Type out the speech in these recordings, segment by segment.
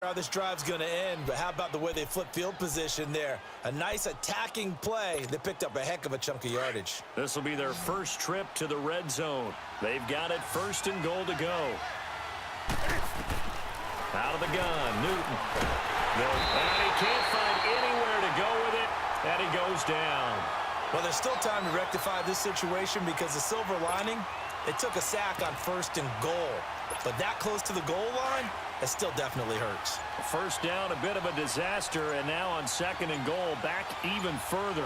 How this drive's going to end, but how about the way they flip field position there? A nice attacking play that picked up a heck of a chunk of yardage. This will be their first trip to the red zone. They've got it 1st and goal to go. Out of the gun, Newton. And he can't find anywhere to go with it, and he goes down. Well, there's still time to rectify this situation because the silver lining, it took a sack on 1st and goal. But that close to the goal line, it still definitely hurts. First down, a bit of a disaster, and now on 2nd and goal, back even further.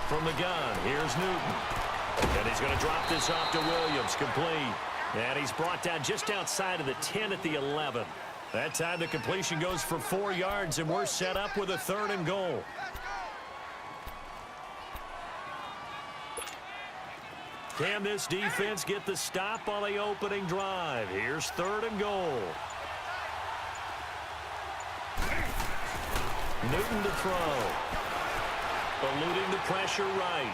From the gun, here's Newton. And he's going to drop this off to Williams, complete. And he's brought down just outside of the 10 at the 11. That time the completion goes for 4 yards, and we're set up with a 3rd and goal. Can this defense get the stop on the opening drive? Here's 3rd and goal. Newton to throw. Eluding the pressure right.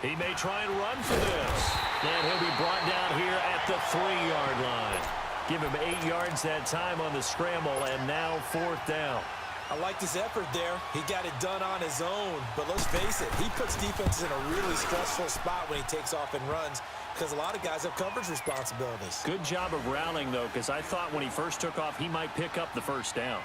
He may try and run for this. And he'll be brought down here at the 3-yard line. Give him 8 yards that time on the scramble, and now 4th down. I liked his effort there. He got it done on his own. But let's face it, he puts defenses in a really stressful spot when he takes off and runs because a lot of guys have coverage responsibilities. Good job of rallying, though, because I thought when he first took off, he might pick up the 1st down.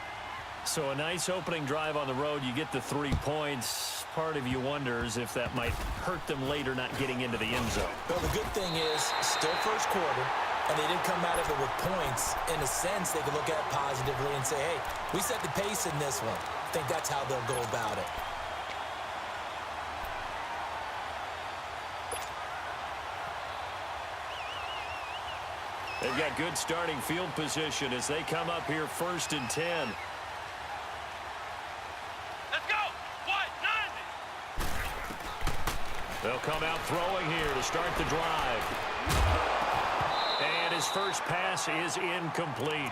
So a nice opening drive on the road. You get the 3 points. Part of you wonders if that might hurt them later not getting into the end zone. Well, the good thing is, still first quarter, and they didn't come out of it with points. In a sense, they could look at it positively and say, hey, we set the pace in this one. I think that's how they'll go about it. They've got good starting field position as they come up here 1st and 10. They'll come out throwing here to start the drive. And his first pass is incomplete.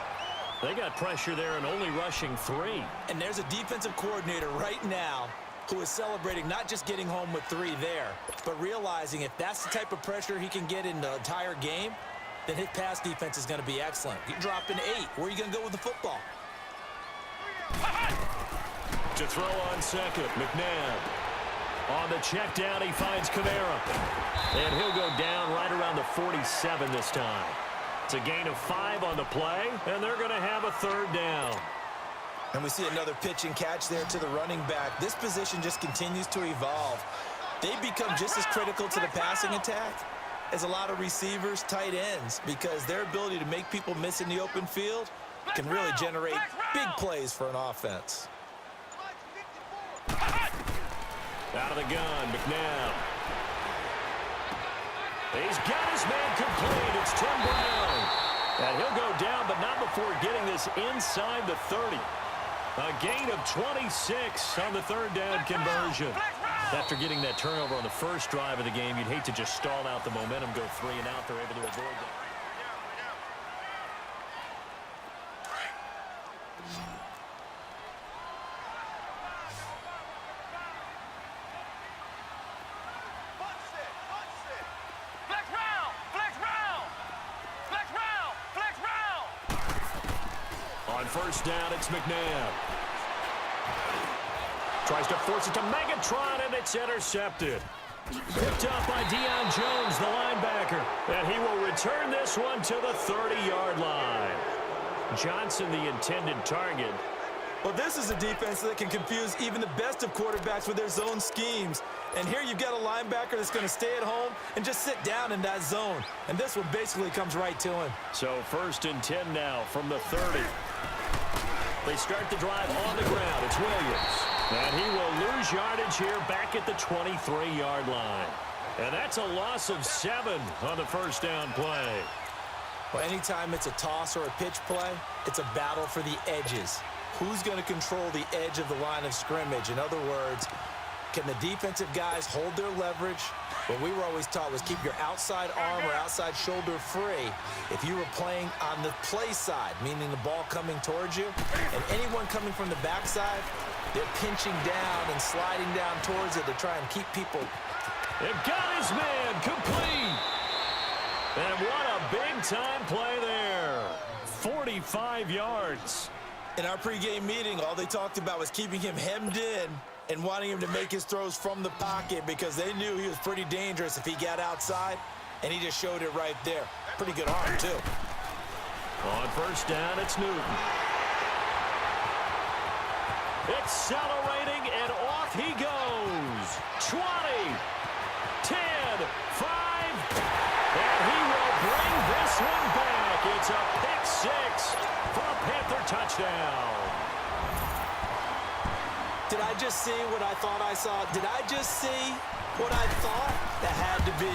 They got pressure there and only rushing 3. And there's a defensive coordinator right now who is celebrating not just getting home with 3 there, but realizing if that's the type of pressure he can get in the entire game, then his pass defense is going to be excellent. You drop an 8. Where are you going to go with the football? To throw on 2nd, McNabb. On the check down, he finds Kamara. And he'll go down right around the 47 this time. It's a gain of 5 on the play, and they're going to have a 3rd down. And we see another pitch and catch there to the running back. This position just continues to evolve. They become just as critical to the passing attack as a lot of receivers, tight ends, because their ability to make people miss in the open field can really generate big plays for an offense. Out of the gun, McNabb. He's got his man complete. It's Tim Brown. And he'll go down, but not before getting this inside the 30. A gain of 26 on the 3rd down conversion. After getting that turnover on the first drive of the game, you'd hate to just stall out the momentum, go 3 and out. They're able to avoid that. On 1st down, it's McNabb. Tries to force it to Megatron, and it's intercepted. Picked up by Deion Jones, the linebacker. And he will return this one to the 30-yard line. Johnson, the intended target. Well, this is a defense that can confuse even the best of quarterbacks with their zone schemes. And here you've got a linebacker that's going to stay at home and just sit down in that zone. And this one basically comes right to him. So 1st and 10 now from the 30. They start the drive on the ground. It's Williams. And he will lose yardage here back at the 23-yard line. And that's a loss of 7 on the 1st down play. Well, anytime it's a toss or a pitch play, it's a battle for the edges. Who's going to control the edge of the line of scrimmage? In other words, can the defensive guys hold their leverage? What we were always taught was keep your outside arm or outside shoulder free. If you were playing on the play side, meaning the ball coming towards you, and anyone coming from the backside, they're pinching down and sliding down towards it to try and keep people. It got his man complete. And what a big-time play there. 45 yards. In our pregame meeting, all they talked about was keeping him hemmed in and wanting him to make his throws from the pocket because they knew he was pretty dangerous if he got outside, and he just showed it right there. Pretty good arm, too. On first down, it's Newton. Accelerating, and off he goes. 20, 10, 5, and he will bring this one back. It's a pick six for a Panther touchdown. Did I just see what I thought I saw? Did I just see what I thought? That had to be.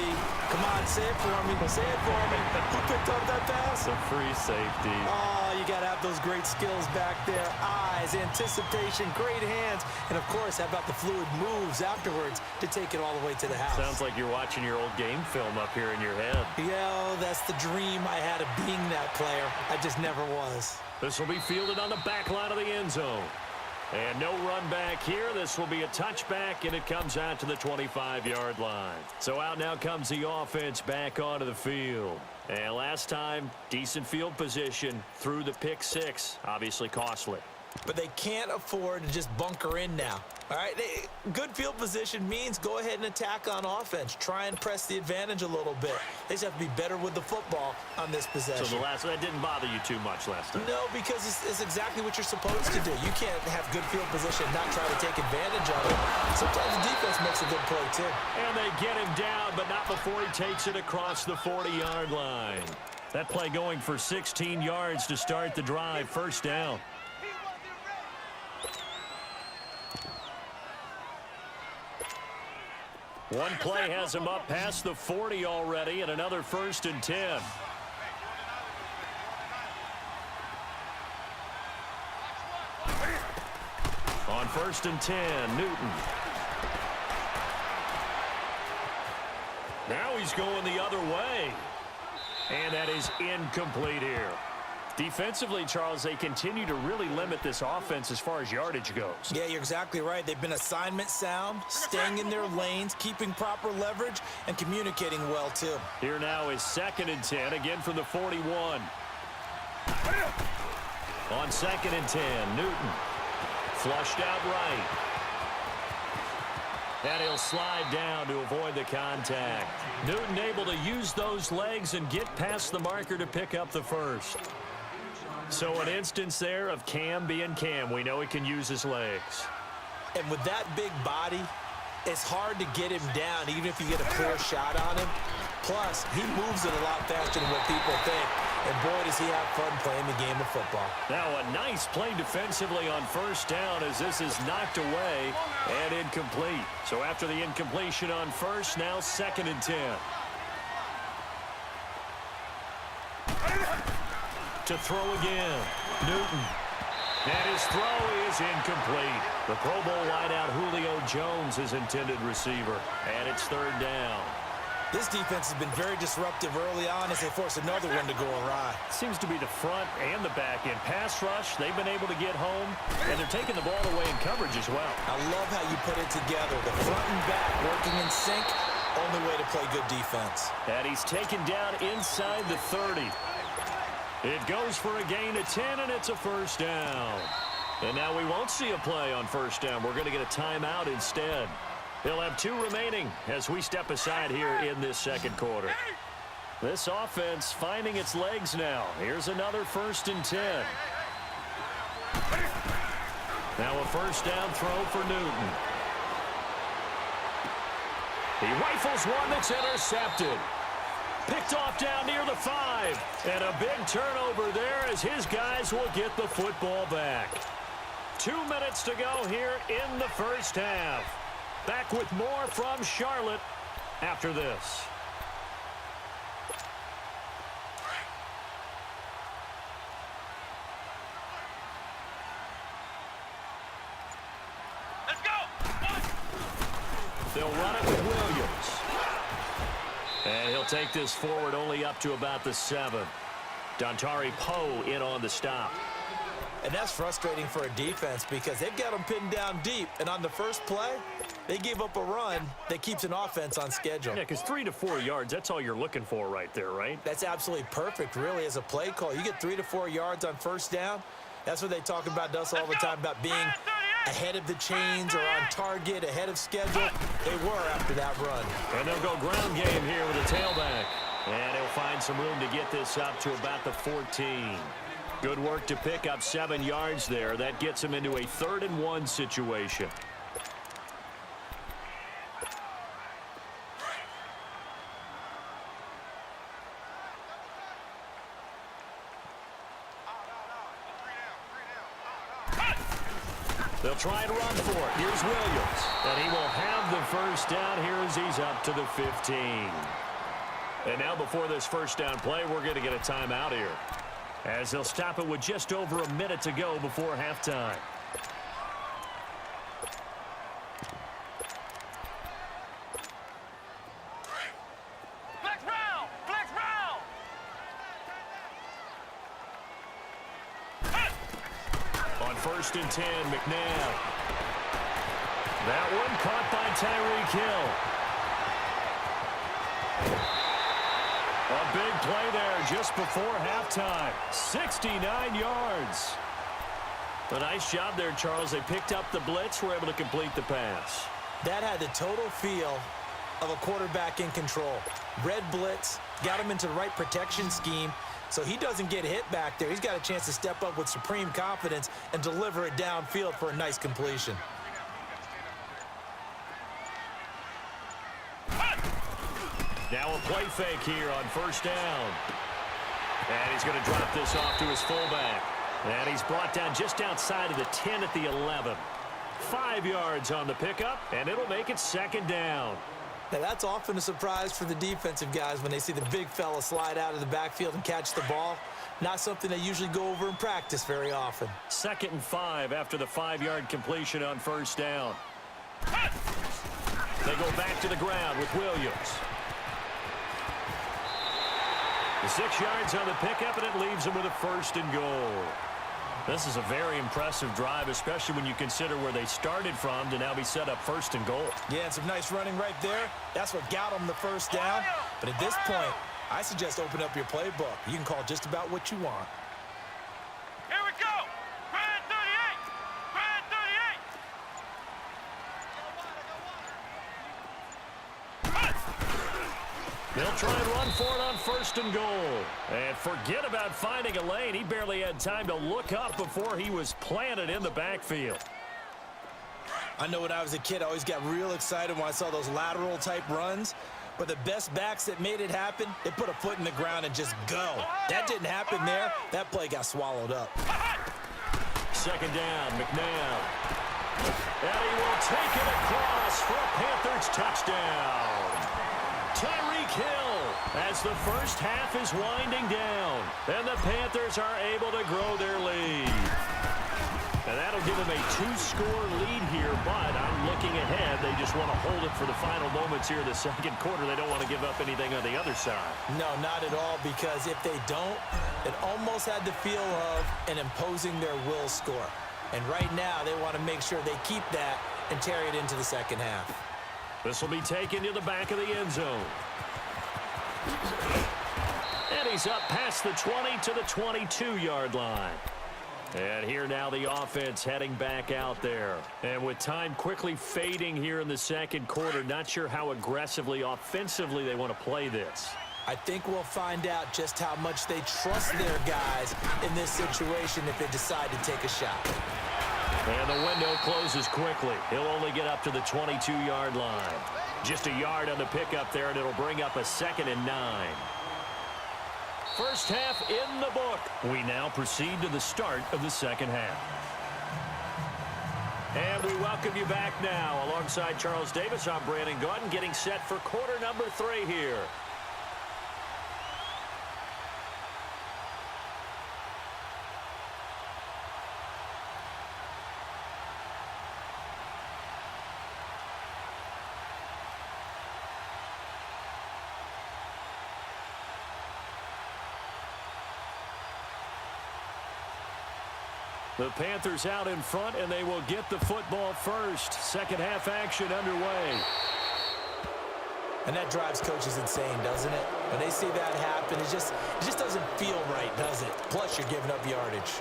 Come on, say it for me. Say it for me. Who picked up that pass? The free safety. Oh, you got to have those great skills back there. Eyes, anticipation, great hands. And, of course, how about the fluid moves afterwards to take it all the way to the house? Sounds like you're watching your old game film up here in your head. Yeah, that's the dream I had of being that player. I just never was. This will be fielded on the back line of the end zone. And no run back here. This will be a touchback, and it comes out to the 25-yard line. So out now comes the offense back onto the field. And last time, decent field position through the pick six. Obviously costly. But they can't afford to just bunker in now. All right, good field position means go ahead and attack on offense. Try and press the advantage a little bit. They just have to be better with the football on this possession. So that didn't bother you too much last time? No, because it's exactly what you're supposed to do. You can't have good field position and not try to take advantage of it. Sometimes the defense makes a good play, too. And they get him down, but not before he takes it across the 40-yard line. That play going for 16 yards to start the drive. First down. One play has him up past the 40 already, and another 1st and 10. On 1st and 10, Newton. Now he's going the other way. And that is incomplete here. Defensively, Charles, they continue to really limit this offense as far as yardage goes. Yeah, you're exactly right. They've been assignment sound, staying in their lanes, keeping proper leverage, and communicating well, too. Here now is 2nd and 10, again from the 41. On 2nd and 10, Newton. Flushed out right. And he'll slide down to avoid the contact. Newton able to use those legs and get past the marker to pick up the first. So an instance there of Cam being Cam. We know he can use his legs. And with that big body, it's hard to get him down, even if you get a clear shot on him. Plus, he moves it a lot faster than what people think. And boy, does he have fun playing the game of football. Now a nice play defensively on first down as this is knocked away and incomplete. So after the incompletion on first, now 2nd and 10. To throw again, Newton. And his throw is incomplete. The Pro Bowl wideout Julio Jones is intended receiver. And it's 3rd down. This defense has been very disruptive early on as they force another one to go awry. Seems to be the front and the back end. Pass rush, they've been able to get home, and they're taking the ball away in coverage as well. I love how you put it together. The front and back working in sync, only way to play good defense. And he's taken down inside the 30. It goes for a gain of 10, and it's a 1st down. And now we won't see a play on 1st down. We're going to get a timeout instead. He'll have 2 remaining as we step aside here in this 2nd quarter. This offense finding its legs now. Here's another 1st and 10. Now a 1st down throw for Newton. He rifles one that's intercepted. Picked off down near the 5. And a big turnover there as his guys will get the football back. 2 minutes to go here in the 1st half. Back with more from Charlotte after this. Let's go! They'll run it with Williams. And he'll take this forward only up to about the 7. Dontari Poe in on the stop. And that's frustrating for a defense because they've got them pinned down deep. And on the first play, they gave up a run that keeps an offense on schedule. Yeah, because 3 to 4 yards, that's all you're looking for right there, right? That's absolutely perfect, really, as a play call. You get 3 to 4 yards on first down. That's what they talk about, Dust, all the time, about being ahead of the chains or on target, ahead of schedule. They were after that run. And they'll go ground game here with a tailback. And he'll find some room to get this up to about the 14. Good work to pick up 7 yards there. That gets him into a 3rd and 1 situation. They'll try and run for it. Here's Williams. And he will have the first down here as he's up to the 15. And now before this first down play, we're going to get a timeout here, as they'll stop it with just over a minute to go before halftime. Flex round! Flex round! On 1st and 10, McNabb. That one caught by Tyreek Hill. A big play there just before halftime. 69 yards. A nice job there, Charles. They picked up the blitz, were able to complete the pass. That had the total feel of a quarterback in control. Red blitz, got him into the right protection scheme, so he doesn't get hit back there. He's got a chance to step up with supreme confidence and deliver it downfield for a nice completion. Now a play fake here on 1st down. And he's going to drop this off to his fullback. And he's brought down just outside of the 10 at the 11. 5 yards on the pickup, and it'll make it 2nd down. Now, that's often a surprise for the defensive guys when they see the big fella slide out of the backfield and catch the ball. Not something they usually go over in practice very often. 2nd and 5 after the 5-yard completion on 1st down. They go back to the ground with Williams. The 6 yards on the pickup, and it leaves them with a 1st and goal. This is a very impressive drive, especially when you consider where they started from to now be set up 1st and goal. Yeah, and some nice running right there. That's what got them the first down. But at this point, I suggest open up your playbook. You can call just about what you want. Here we go! Grand 38! Grand 38! They'll try and run for it on 1st and goal. And forget about finding a lane. He barely had time to look up before he was planted in the backfield. I know when I was a kid, I always got real excited when I saw those lateral-type runs. But the best backs that made it happen, they put a foot in the ground and just go. That didn't happen there. That play got swallowed up. 2nd down, McNabb. And he will take it across for a Panthers touchdown. Tyreek Hill as the first half is winding down. And the Panthers are able to grow their lead. And that'll give them a 2-score lead here, but I'm looking ahead. They just want to hold it for the final moments here in the 2nd quarter. They don't want to give up anything on the other side. No, not at all, because if they don't, it almost had the feel of an imposing their will score. And right now, they want to make sure they keep that and carry it into the 2nd half. This will be taken to the back of the end zone. And he's up past the 20 to the 22-yard line. And here now the offense heading back out there. And with time quickly fading here in the 2nd quarter, not sure how aggressively, offensively they want to play this. I think we'll find out just how much they trust their guys in this situation if they decide to take a shot. And the window closes quickly. He'll only get up to the 22-yard line. Just a yard on the pickup there, and it'll bring up a 2nd and 9. First half in the book. We now proceed to the start of the 2nd half. And we welcome you back now. Alongside Charles Davis, I'm Brandon Gaudin, getting set for quarter number 3 here. The Panthers out in front, and they will get the football first. Second half action underway. And that drives coaches insane, doesn't it? When they see that happen, it just doesn't feel right, does it? Plus, you're giving up yardage.